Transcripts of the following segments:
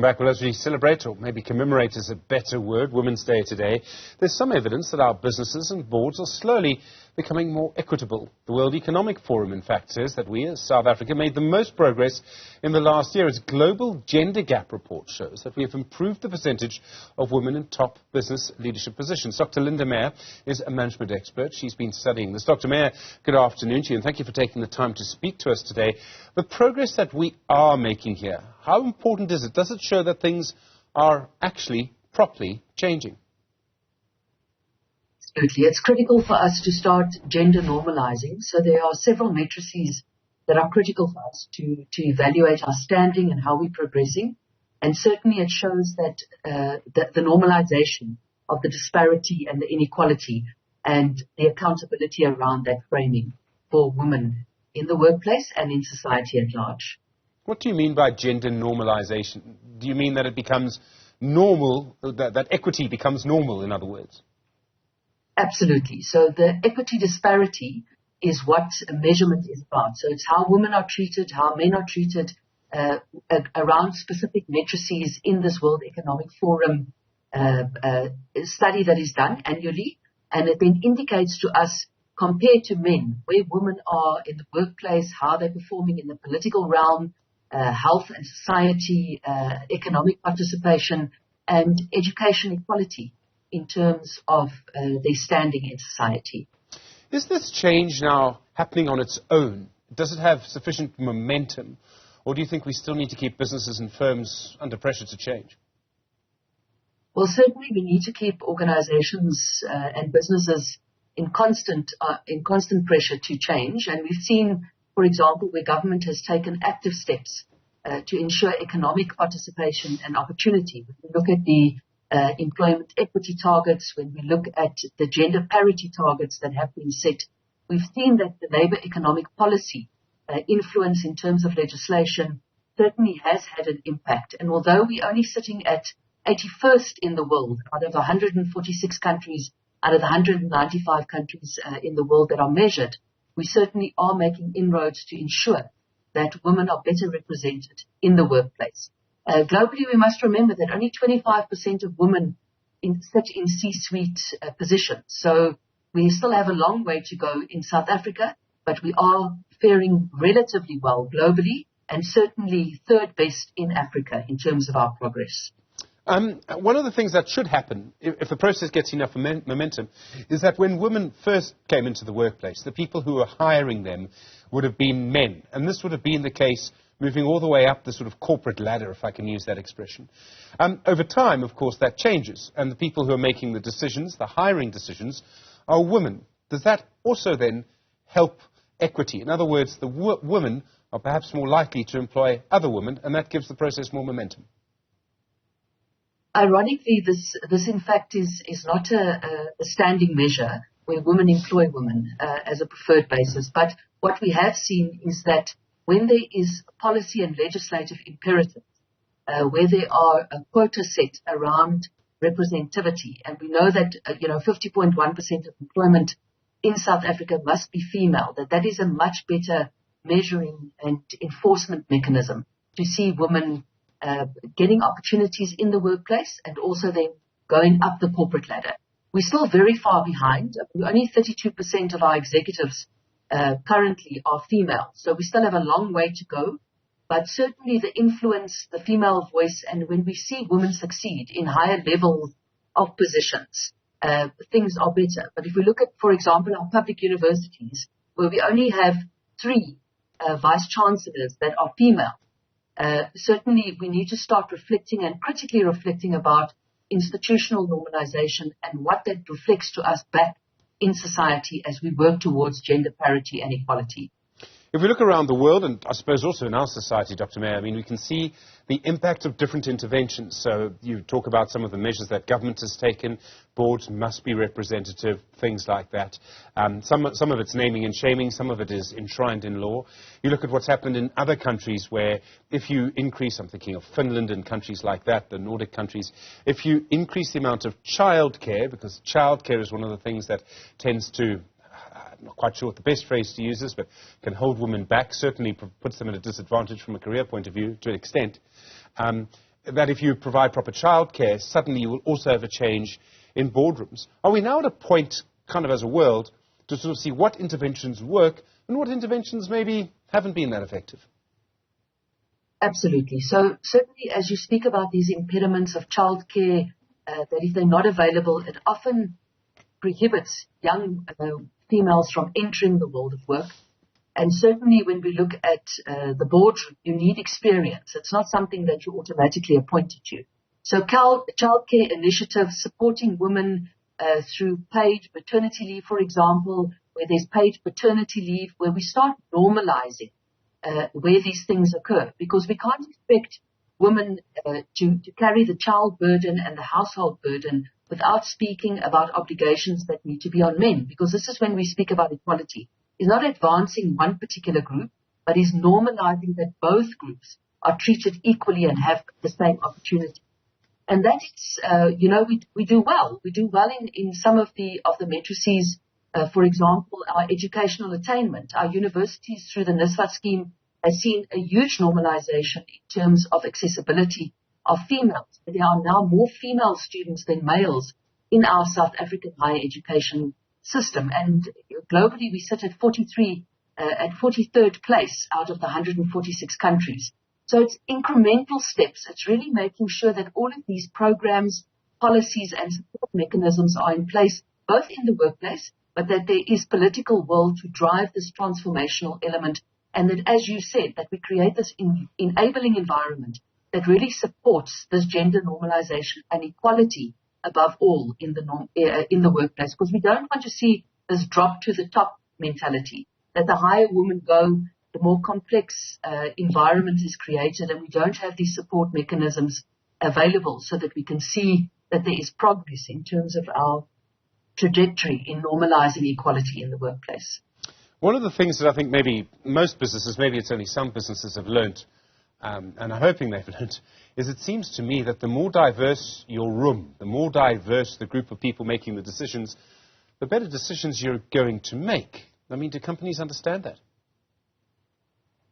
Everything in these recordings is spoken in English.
Back, well, as we celebrate, or maybe commemorate is a better word, Women's Day today, there's some evidence that our businesses and boards are slowly becoming more equitable. The World Economic Forum, in fact, says that we, as South Africa, made the most progress in the last year. Its global gender gap report shows that we have improved the percentage of women in top business leadership positions. Dr. Linda Meyer is a management expert. She's been studying this. Dr. Meyer, good afternoon to you, and thank you for taking the time to speak to us today. The progress that we are making here, how important is it? Does it show that things are actually properly changing? Absolutely. It's critical for us to start gender normalizing. So there are several matrices that are critical for us to evaluate our standing and how we're progressing. And certainly it shows that the normalization of the disparity and the inequality and the accountability around that framing for women in the workplace and in society at large. What do you mean by gender normalization? Do you mean that it becomes normal, that equity becomes normal, in other words? Absolutely. So the equity disparity is what a measurement is about. So it's how women are treated, how men are treated around specific matrices in this World Economic Forum study that is done annually. And it then indicates to us, compared to men, where women are in the workplace, how they're performing in the political realm, health and society, economic participation, and education equality in terms of their standing in society. Is this change now happening on its own? Does it have sufficient momentum? Or do you think we still need to keep businesses and firms under pressure to change? Well, certainly we need to keep organizations and businesses in constant pressure to change. And we've seen, for example, where government has taken active steps to ensure economic participation and opportunity. When we look at the employment equity targets, when we look at the gender parity targets that have been set, we've seen that the labour economic policy influence in terms of legislation certainly has had an impact. And although we're only sitting at 81st in the world out of 146 countries, out of the 195 countries in the world that are measured, we certainly are making inroads to ensure that women are better represented in the workplace. Globally, we must remember that only 25% of women sit in C-suite positions. So we still have a long way to go in South Africa, but we are faring relatively well globally and certainly third best in Africa in terms of our progress. One of the things that should happen, if the process gets enough momentum, is that when women first came into the workplace, the people who were hiring them would have been men. And this would have been the case moving all the way up the sort of corporate ladder, if I can use that expression. Over time, of course, that changes. And the people who are making the decisions, the hiring decisions, are women. Does that also then help equity? In other words, the women are perhaps more likely to employ other women, and that gives the process more momentum. Ironically, this in fact is not a standing measure where women employ women as a preferred basis. But what we have seen is that when there is policy and legislative imperatives, where there are a quota set around representativity, and we know that 50.1% of employment in South Africa must be female, that is a much better measuring and enforcement mechanism to see women getting opportunities in the workplace and also then going up the corporate ladder. We're still very far behind. Only 32% of our executives currently are female. So we still have a long way to go. But certainly the influence, the female voice, and when we see women succeed in higher levels of positions, things are better. But if we look at, for example, our public universities, where we only have 3 vice-chancellors that are female, certainly we need to start reflecting and critically reflecting about institutional normalization and what that reflects to us back in society as we work towards gender parity and equality. If we look around the world, and I suppose also in our society, Dr. Meyer, I mean, we can see the impact of different interventions. So you talk about some of the measures that government has taken. Boards must be representative, things like that. Some of it's naming and shaming. Some of it is enshrined in law. You look at what's happened in other countries where if you increase, I'm thinking of Finland and countries like that, the Nordic countries, if you increase the amount of childcare, because childcare is one of the things that tends to, I'm not quite sure what the best phrase to use is, but can hold women back, certainly puts them at a disadvantage from a career point of view to an extent. that if you provide proper childcare, suddenly you will also have a change in boardrooms. Are we now at a point, kind of as a world, to sort of see what interventions work and what interventions maybe haven't been that effective? Absolutely. So certainly as you speak about these impediments of childcare, that if they're not available, it often prohibits young females from entering the world of work. And certainly when we look at the boardroom, you need experience. It's not something that you're automatically appointed to. So childcare initiatives supporting women through paid maternity leave, for example, where there's paid paternity leave, where we start normalizing where these things occur, because we can't expect women to carry the child burden and the household burden without speaking about obligations that need to be on men, because this is when we speak about equality. It's not advancing one particular group, but is normalizing that both groups are treated equally and have the same opportunity. And that is, we do well. We do well in some of the matrices. For example, our educational attainment. Our universities through the NSFAS scheme has seen a huge normalization in terms of accessibility of females. There are now more female students than males in our South African higher education system. And globally, we sit at 43rd place out of the 146 countries. So it's incremental steps. It's really making sure that all of these programs, policies, and support mechanisms are in place, both in the workplace, but that there is political will to drive this transformational element. And that, as you said, that we create this enabling environment that really supports this gender normalization and equality above all in the workplace. Because we don't want to see this drop to the top mentality, that the higher women go, the more complex environment is created, and we don't have these support mechanisms available so that we can see that there is progress in terms of our trajectory in normalizing equality in the workplace. One of the things that I think maybe most businesses, maybe it's only some businesses have learnt, and I'm hoping they've learnt, is it seems to me that the more diverse your room, the more diverse the group of people making the decisions, the better decisions you're going to make. I mean, do companies understand that?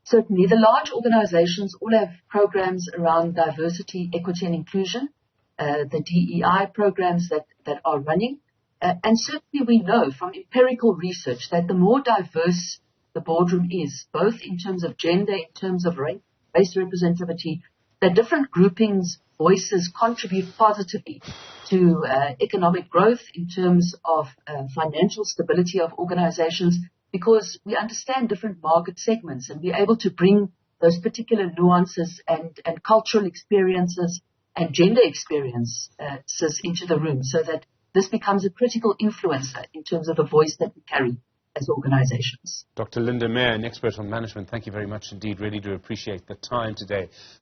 Certainly. The large organizations all have programs around diversity, equity and inclusion, the DEI programs that are running. And certainly we know from empirical research that the more diverse the boardroom is, both in terms of gender, in terms of race representativity, that different groupings, voices contribute positively to economic growth in terms of financial stability of organizations, because we understand different market segments and we're able to bring those particular nuances and cultural experiences and gender experiences into the room, so that this becomes a critical influencer in terms of the voice that we carry as organizations. Dr. Linda Meyer, an expert on management, thank you very much indeed. Really do appreciate the time today.